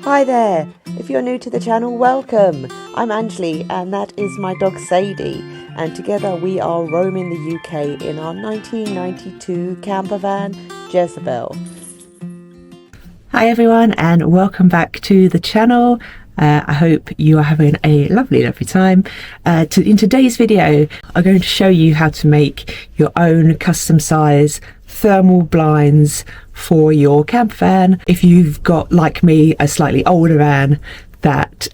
Hi there! If you're new to the channel, welcome! I'm Anjali and that is my dog Sadie, and together we are roaming the UK in our 1992 campervan Jezebel. Hi everyone and welcome back to the channel. I hope you are having a lovely time. In today's video I'm going to show you how to make your own custom size thermal blinds for your campervan. If you've got, like me, a slightly older van that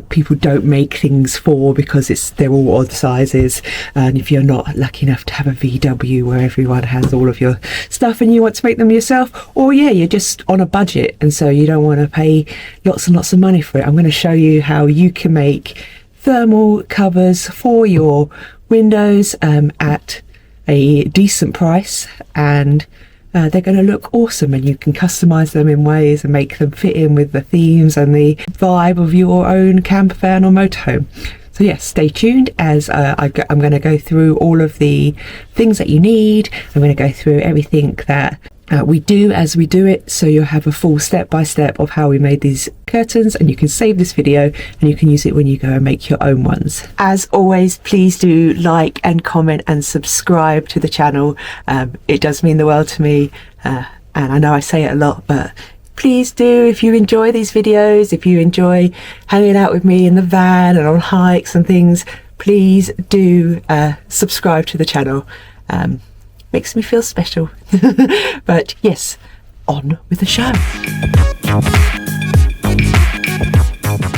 people don't make things for because they're all odd sizes, and if you're not lucky enough to have a VW where everyone has all of your stuff and you want to make them yourself, or you're just on a budget and so you don't want to pay lots and lots of money for it, I'm going to show you how you can make thermal covers for your windows at a decent price, and they're going to look awesome, and you can customize them in ways and make them fit in with the themes and the vibe of your own campervan or motorhome. So yes, stay tuned as I'm going to go through all of the things that you need. I'm going to go through everything that we do as we do it, so you'll have a full step-by-step of how we made these curtains, and you can save this video and you can use it when you go and make your own ones. As always, please do like and comment and subscribe to the channel. It does mean the world to me, and I know I say it a lot, but please do. If you enjoy these videos, if you enjoy hanging out with me in the van and on hikes and things, please do subscribe to the channel. Makes me feel special. But yes, on with the show.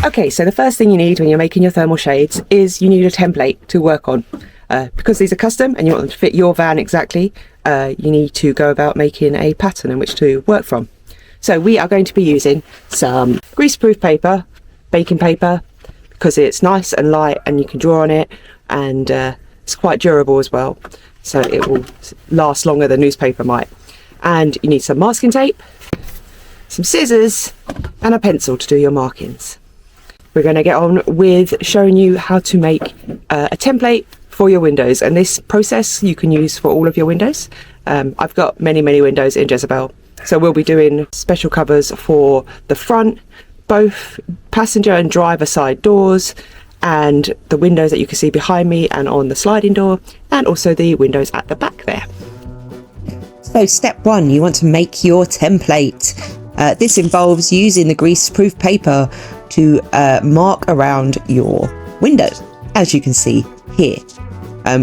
Okay, so the first thing you need when you're making your thermal shades is you need a template to work on. Because these are custom and you want them to fit your van exactly, you need to go about making a pattern in which to work from. So we are going to be using some greaseproof paper, baking paper, because it's nice and light and you can draw on it, and it's quite durable as well, so it will last longer than newspaper might. And you need some masking tape, some scissors and a pencil to do your markings. We're going to get on with showing you how to make a template for your windows, and this process you can use for all of your windows. I've got many windows in Jezebel, so we'll be doing special covers for the front, both passenger and driver side doors, and the windows that you can see behind me and on the sliding door, and also the windows at the back there. So step one, you want to make your template. This involves using the greaseproof paper to mark around your windows, as you can see here.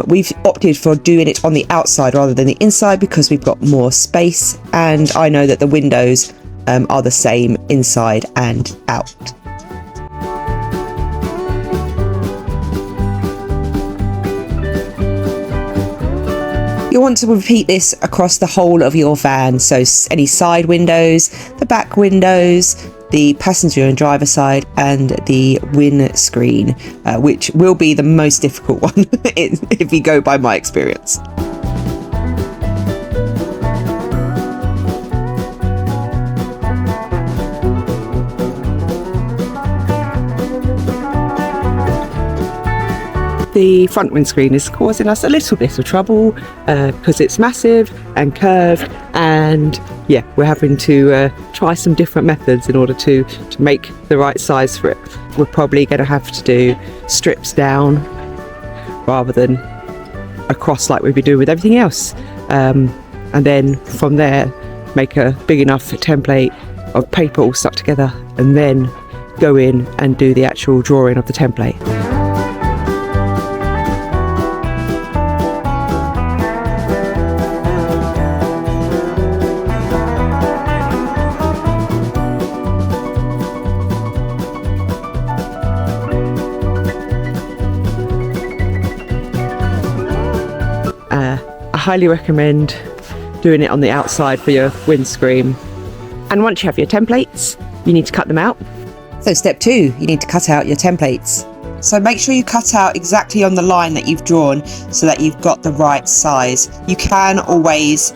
We've opted for doing it on the outside rather than the inside because we've got more space, and I know that the windows are the same inside and out. You'll want to repeat this across the whole of your van, so any side windows, the back windows, the passenger and driver side, and the windscreen, which will be the most difficult one if you go by my experience. The front windscreen is causing us a little bit of trouble because it's massive and curved, and we're having to try some different methods in order to make the right size for it. We're probably going to have to do strips down rather than across like we've been doing with everything else, and then from there make a big enough template of paper all stuck together, and then go in and do the actual drawing of the template. I highly recommend doing it on the outside for your windscreen. And once you have your templates, you need to cut them out. So step two, you need to cut out your templates. So make sure you cut out exactly on the line that you've drawn so that you've got the right size. You can always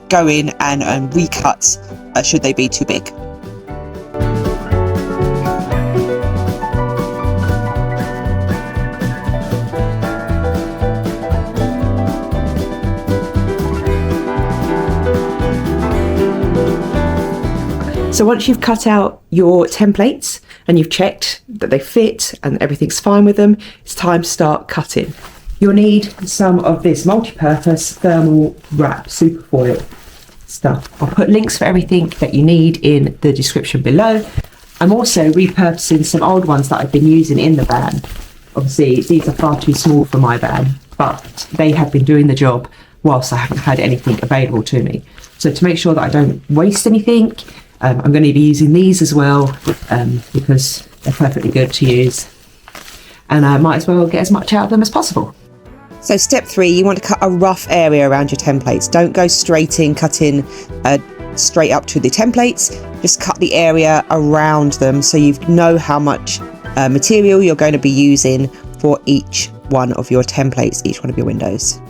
go in and recut should they be too big. So once you've cut out your templates and you've checked that they fit and everything's fine with them, it's time to start cutting. You'll need some of this multi-purpose thermal wrap superfoil stuff. I'll put links for everything that you need in the description below. I'm also repurposing some old ones that I've been using in the van. Obviously these are far too small for my van, but they have been doing the job whilst I haven't had anything available to me. So to make sure that I don't waste anything, I'm going to be using these as well, because they're perfectly good to use, and I might as well get as much out of them as possible. So step 3, you want to cut a rough area around your templates. Don't go straight in, cutting straight up to the templates. Just cut the area around them so you know how much material you're going to be using for each one of your templates, each one of your windows.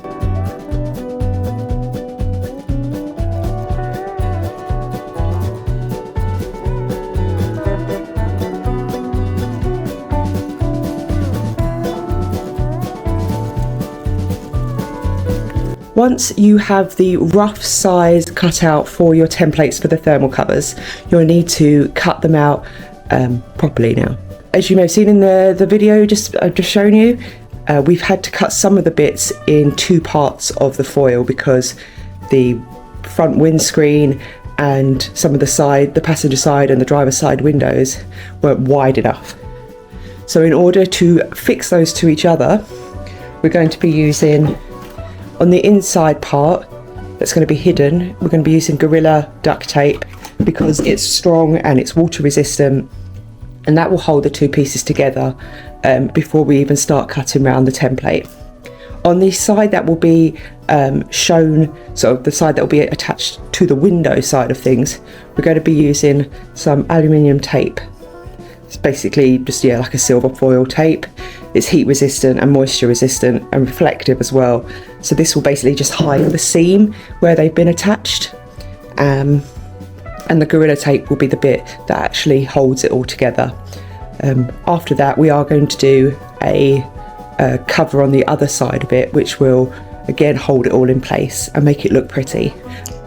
Once you have the rough size cut out for your templates for the thermal covers, you'll need to cut them out properly now. As you may have seen in the video I've just shown you, we've had to cut some of the bits in 2 parts of the foil because the front windscreen and some of the passenger side and the driver's side windows weren't wide enough. So in order to fix those to each other, we're going to be using, on the inside part that's going to be hidden, we're going to be using Gorilla duct tape because it's strong and it's water resistant, and that will hold the 2 pieces together before we even start cutting around the template. On the side that will be shown, sort of the side that will be attached to the window side of things, we're going to be using some aluminium tape. It's basically just like a silver foil tape. It's heat resistant and moisture resistant and reflective as well. So this will basically just hide the seam where they've been attached. And the Gorilla tape will be the bit that actually holds it all together. After that, we are going to do a cover on the other side of it, which will again hold it all in place and make it look pretty.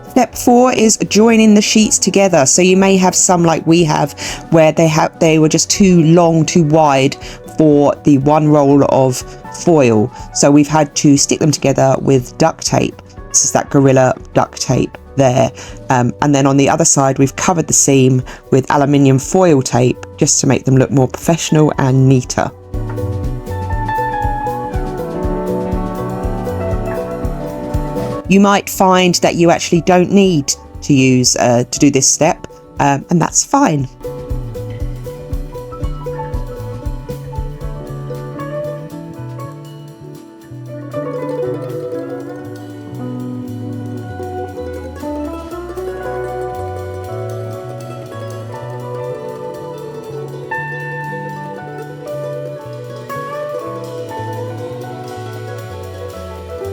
Step 4 is joining the sheets together. So you may have some like we have where they were just too long, too wide for the one roll of foil. So we've had to stick them together with duct tape. This is that Gorilla duct tape there. And then on the other side, we've covered the seam with aluminium foil tape just to make them look more professional and neater. You might find that you actually don't need to use to do this step, and that's fine.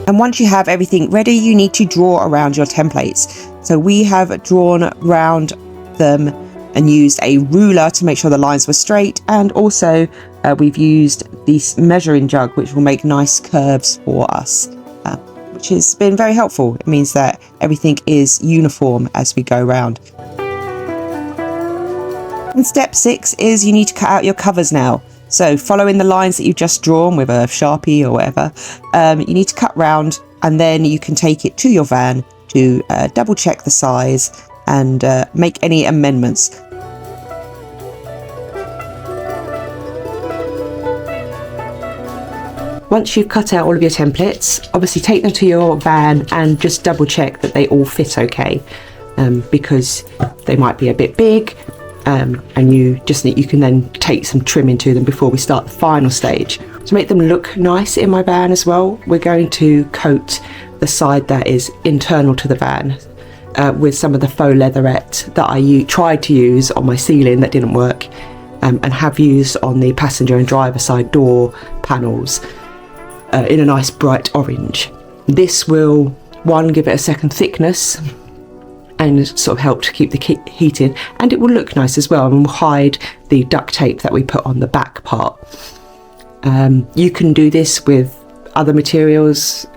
And once you have everything ready, you need to draw around your templates. So we have drawn around them and used a ruler to make sure the lines were straight, and also we've used this measuring jug, which will make nice curves for us, which has been very helpful. It means that everything is uniform as we go around. And step 6 is you need to cut out your covers now. So following the lines that you've just drawn with a Sharpie or whatever, you need to cut round, and then you can take it to your van to double check the size and make any amendments. Once you've cut out all of your templates, obviously take them to your van and just double check that they all fit okay, because they might be a bit big. And you can then take some trim into them before we start the final stage. To make them look nice in my van as well, we're going to coat the side that is internal to the van with some of the faux leatherette that I tried to use on my ceiling that didn't work, and have used on the passenger and driver side door panels in a nice bright orange. This will, one, give it a second thickness and sort of help to keep the heat in, and it will look nice as well, and will hide the duct tape that we put on the back part. You can do this with other materials,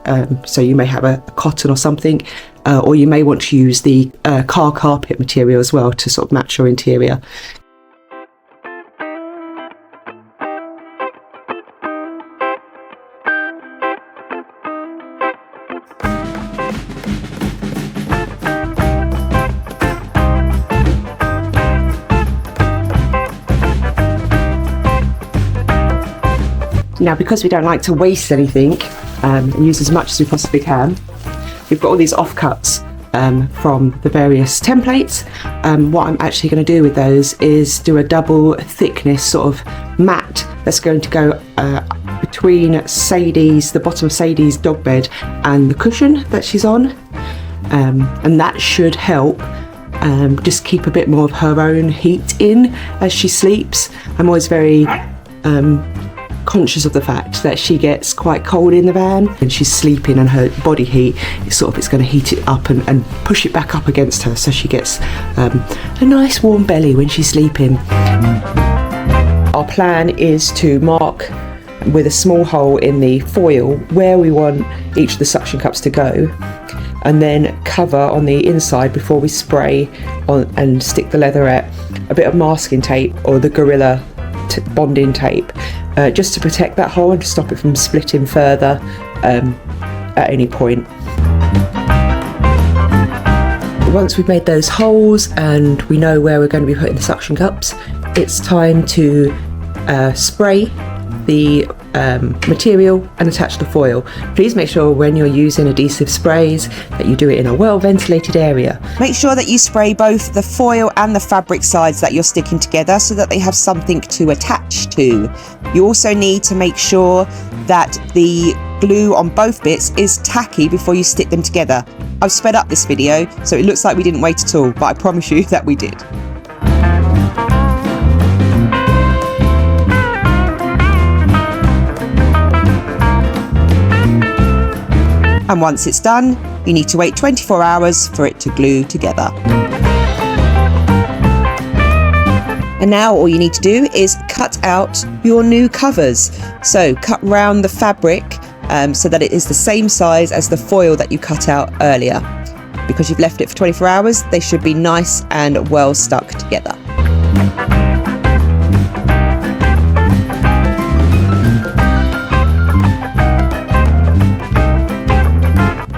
so you may have a cotton or something, or you may want to use the car carpet material as well to sort of match your interior. Now, because we don't like to waste anything and use as much as we possibly can, we've got all these offcuts from the various templates. What I'm actually going to do with those is do a double thickness sort of mat that's going to go between Sadie's, the bottom of Sadie's dog bed and the cushion that she's on, and that should help just keep a bit more of her own heat in as she sleeps. I'm always very conscious of the fact that she gets quite cold in the van and she's sleeping, and her body heat is it's going to heat it up and push it back up against her, so she gets a nice warm belly when she's sleeping. Our plan is to mark with a small hole in the foil where we want each of the suction cups to go, and then cover on the inside before we spray on and stick the leatherette a bit of masking tape or the Gorilla bonding tape, just to protect that hole and to stop it from splitting further at any point. Once we've made those holes and we know where we're going to be putting the suction cups, it's time to spray the material and attach the foil. Please make sure when you're using adhesive sprays that you do it in a well ventilated area. Make sure that you spray both the foil and the fabric sides that you're sticking together so that they have something to attach to. You also need to make sure that the glue on both bits is tacky before you stick them together. I've sped up this video so it looks like we didn't wait at all, but I promise you that we did. And once it's done, you need to wait 24 hours for it to glue together. And now all you need to do is cut out your new covers. So cut round the fabric so that it is the same size as the foil that you cut out earlier. Because you've left it for 24 hours, they should be nice and well stuck together.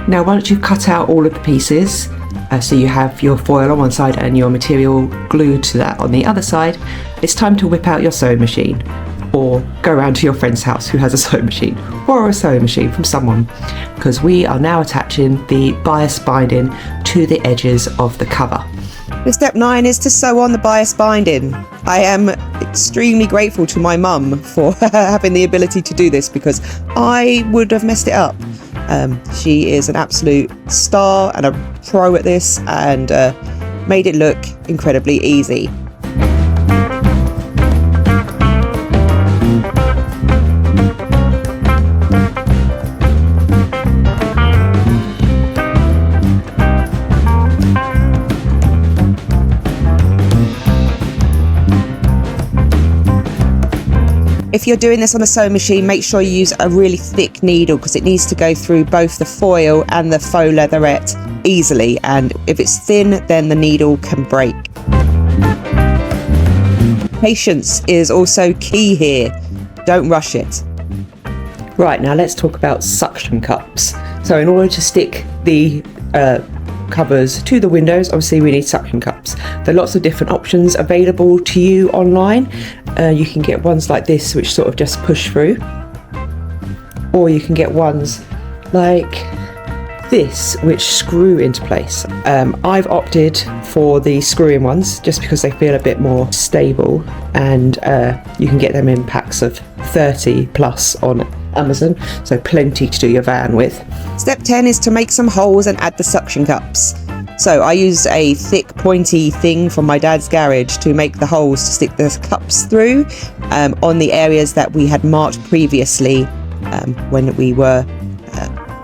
Now, once you've cut out all of the pieces, so you have your foil on one side and your material glued to that on the other side, it's time to whip out your sewing machine, or go around to your friend's house who has a sewing machine, or a sewing machine from someone, because we are now attaching the bias binding to the edges of the cover. Step 9 is to sew on the bias binding. I am extremely grateful to my mum for having the ability to do this, because I would have messed it up. She is an absolute star and a pro at this, and made it look incredibly easy. If you're doing this on a sewing machine, make sure you use a really thick needle, because it needs to go through both the foil and the faux leatherette easily, and if it's thin then the needle can break. Patience is also key here. Don't rush it. Right, now let's talk about suction cups. So in order to stick the covers to the windows, obviously we need suction cups. There are lots of different options available to you online. You can get ones like this which sort of just push through, or you can get ones like this which screw into place. I've opted for the screw-in ones just because they feel a bit more stable, and you can get them in packs of 30 plus on Amazon, so plenty to do your van with. Step 10 is to make some holes and add the suction cups. So I used a thick pointy thing from my dad's garage to make the holes to stick the cups through on the areas that we had marked previously when we were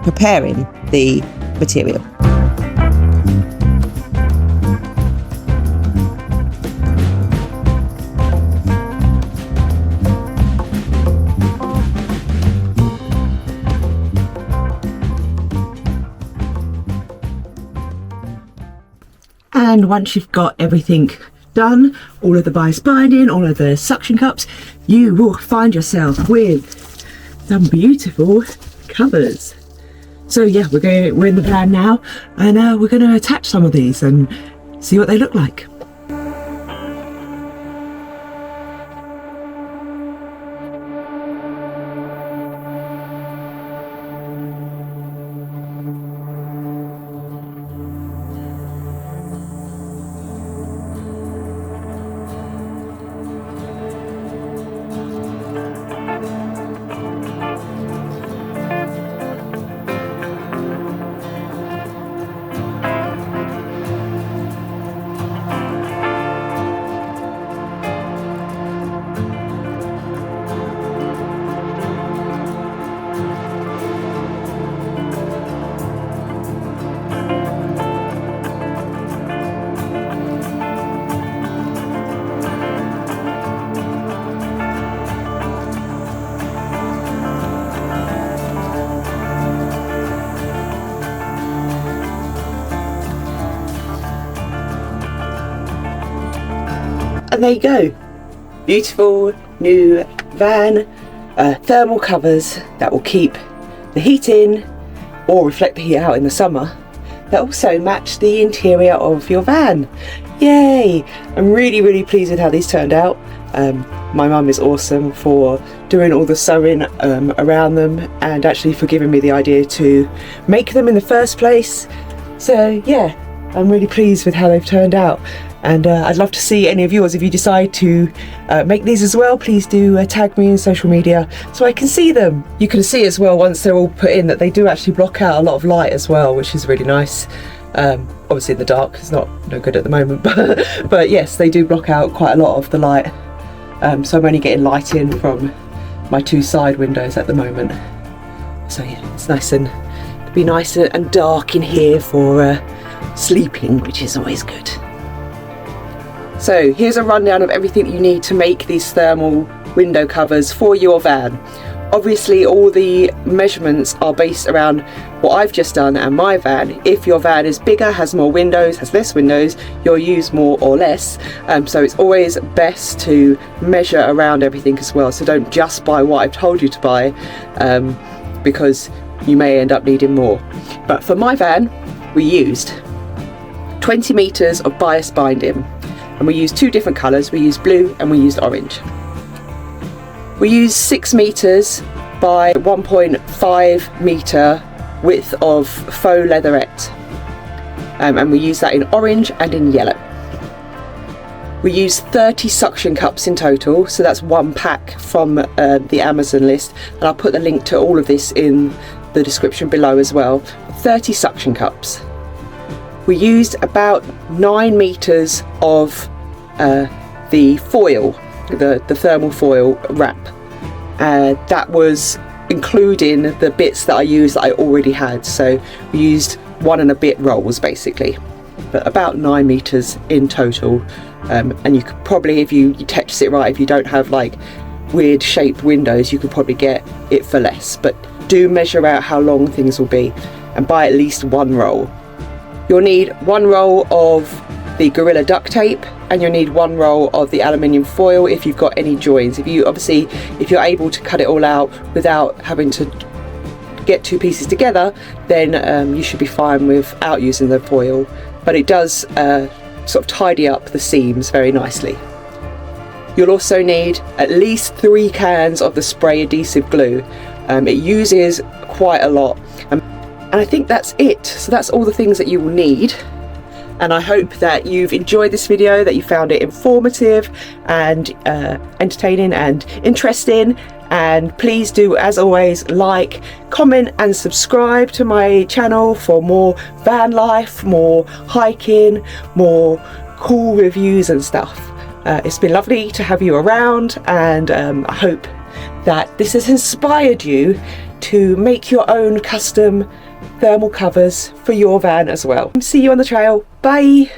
preparing the material. And once you've got everything done, all of the bias binding, all of the suction cups, you will find yourself with some beautiful covers. So yeah, we're in the van now, and we're going to attach some of these and see what they look like. And there you go, beautiful new van thermal covers that will keep the heat in or reflect the heat out in the summer, that also match the interior of your van. Yay! I'm really pleased with how these turned out. My mum is awesome for doing all the sewing around them, and actually for giving me the idea to make them in the first place. So yeah, I'm really pleased with how they've turned out. And I'd love to see any of yours. If you decide to make these as well, please do tag me in social media so I can see them. You can see as well, once they're all put in, that they do actually block out a lot of light as well, which is really nice. Obviously in the dark, it's no good at the moment, but yes, they do block out quite a lot of the light. So I'm only getting light in from my two side windows at the moment. So yeah, it's nice and be nice and dark in here for sleeping, which is always good. So here's a rundown of everything you need to make these thermal window covers for your van. Obviously all the measurements are based around what I've just done and my van. If your van is bigger, has more windows, has less windows, you'll use more or less. So it's always best to measure around everything as well. So don't just buy what I've told you to buy, because you may end up needing more. But for my van, we used 20 meters of bias binding. And we used two different colours. We used blue and we used orange. We used 6 meters by 1.5 meter width of faux leatherette, and we used that in orange and in yellow. We used 30 suction cups in total, so that's one pack from the Amazon list, and I'll put the link to all of this in the description below as well. 30 suction cups. We used about 9 meters of the foil, the thermal foil wrap. That was including the bits that I used that I already had. So we used 1 and a bit rolls basically, but about 9 meters in total. And you could probably, if you Tetris it right, if you don't have like weird shaped windows, you could probably get it for less. But do measure out how long things will be and buy at least 1 roll. You'll need 1 roll of the Gorilla duct tape, and you'll need 1 roll of the aluminium foil if you've got any joins. If you're able to cut it all out without having to get 2 pieces together, then you should be fine without using the foil. But it does sort of tidy up the seams very nicely. You'll also need at least 3 cans of the spray adhesive glue. It uses quite a lot. And I think that's it. So that's all the things that you will need. And I hope that you've enjoyed this video, that you found it informative and entertaining and interesting. And please do, as always, like, comment and subscribe to my channel for more van life, more hiking, more cool reviews and stuff. It's been lovely to have you around, and I hope that this has inspired you to make your own custom thermal covers for your van as well. See you on the trail. Bye.